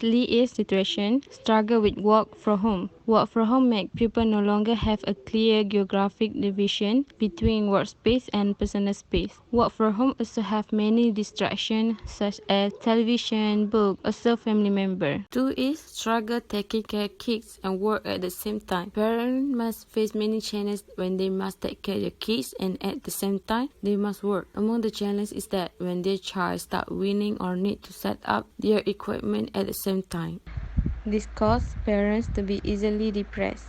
Firstly is situation, struggle with work from home. Work from home make people no longer have a clear geographic division between workspace and personal space. Work from home also have many distractions such as television, book, also family member. Two is struggle taking care of kids and work at the same time. Parents must face many challenges when they must take care of their kids and at the same time they must work. Among the challenges is that when their child start winning or need to set up their equipment at the same time. This causes parents to be easily depressed.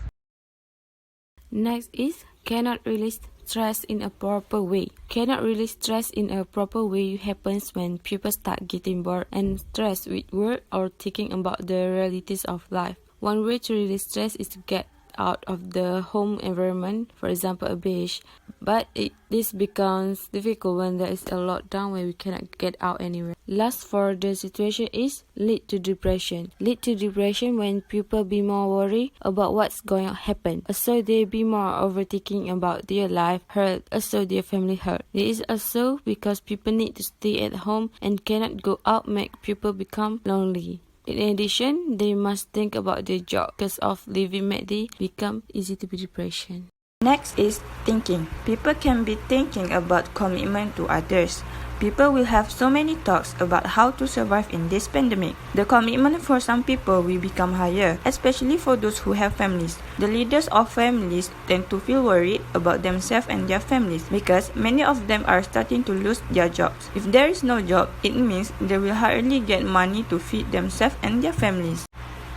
Next is cannot release stress in a proper way. Cannot release stress in a proper way happens when people start getting bored and stressed with work or thinking about the realities of life. One way to release stress is to get out of the home environment, for example a beach, but this becomes difficult when there is a lockdown where we cannot get out anywhere. Last for the situation is lead to depression. Lead to depression when people be more worried about what's going to happen. Also they be more overthinking about their life, health, also their family health. This is also because people need to stay at home and cannot go out, make people become lonely. In addition, they must think about their job because of living make they become easy to be depression. Next is thinking. People can be thinking about commitment to others. People will have so many talks about how to survive in this pandemic. The commitment for some people will become higher, especially for those who have families. The leaders of families tend to feel worried about themselves and their families because many of them are starting to lose their jobs. If there is no job, it means they will hardly get money to feed themselves and their families.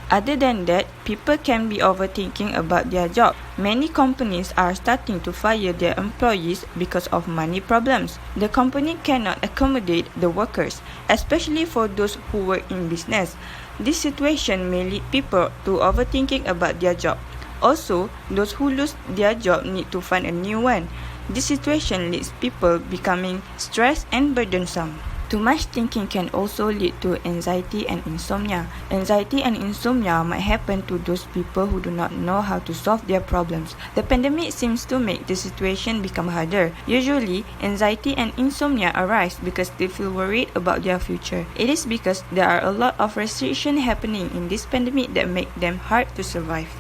Other than that, people can be overthinking about their job. Many companies are starting to fire their employees because of money problems. The company cannot accommodate the workers, especially for those who work in business. This situation may lead people to overthinking about their job. Also, those who lose their job need to find a new one. This situation leads people becoming stressed and burdensome. Too much thinking can also lead to anxiety and insomnia. Anxiety and insomnia might happen to those people who do not know how to solve their problems. The pandemic seems to make the situation become harder. Usually, anxiety and insomnia arise because they feel worried about their future. It is because there are a lot of restrictions happening in this pandemic that make them hard to survive.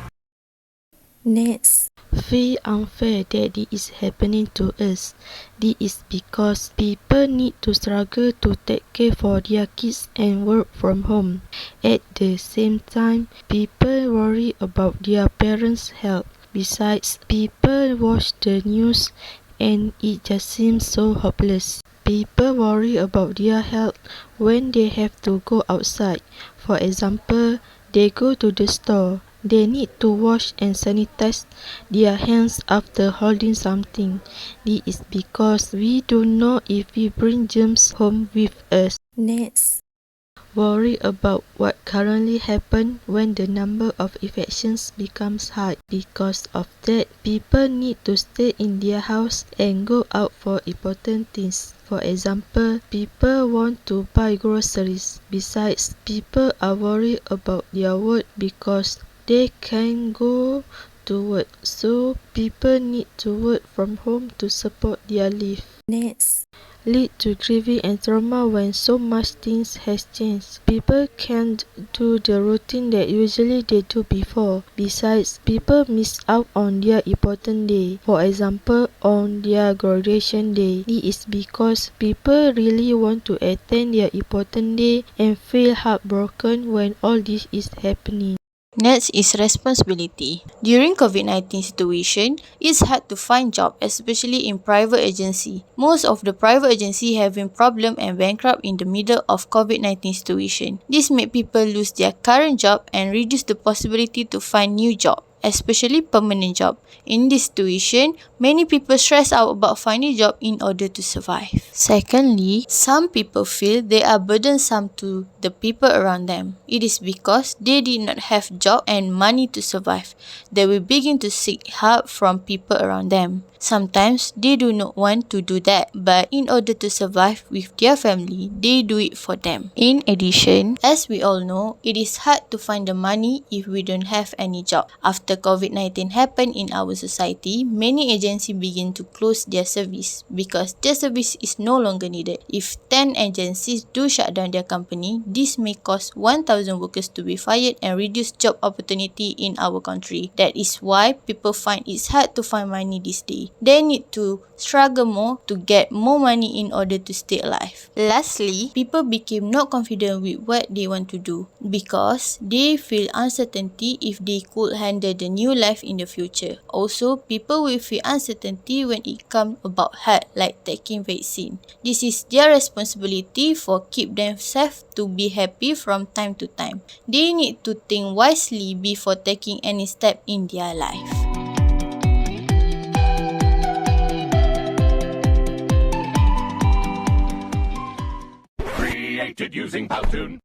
Next, feel unfair that this is happening to us. This is because people need to struggle to take care for their kids and work from home. At the same time, people worry about their parents' health. Besides, people watch the news and it just seems so hopeless. People worry about their health when they have to go outside. For example, they go to the store. They need to wash and sanitize their hands after holding something. This is because we don't know if we bring germs home with us. Next, Worry about what currently happens when the number of infections becomes high. Because of that, people need to stay in their house and go out for important things. For example, people want to buy groceries. Besides, people are worried about their work because they can't go to work, so people need to work from home to support their life. next, Lead to grieving and trauma when so much things has changed. People can't do the routine that usually they do before. Besides, people miss out on their important day. For example, on their graduation day. This is because people really want to attend their important day and feel heartbroken when all this is happening. Next is responsibility. During COVID-19 situation, it's hard to find job, especially in private agency. Most of the private agency having problem and bankrupt in the middle of COVID-19 situation. This made people lose their current job and reduce the possibility to find new job, especially permanent job. In this situation, many people stress out about finding job in order to survive. Secondly, some people feel they are burdensome to the people around them. It is because they did not have job and money to survive. They will begin to seek help from people around them. Sometimes they do not want to do that, but in order to survive with their family, they do it for them. In addition, as we all know, it is hard to find the money if we don't have any job. After COVID-19 happened in our society, many agencies begin to close their service because their service is no longer needed. If 10 agencies do shut down their company, this may cause 1,000 workers to be fired and reduce job opportunity in our country. That is why people find it's hard to find money this day. They need to struggle more to get more money in order to stay alive. Lastly, people became not confident with what they want to do because they feel uncertainty if they could handle the new life in the future. Also, people will feel uncertainty when it comes about health, like taking vaccine. This is their responsibility for keep themselves to be happy from time to time. They need to think wisely before taking any step in their life. Created using Powtoon.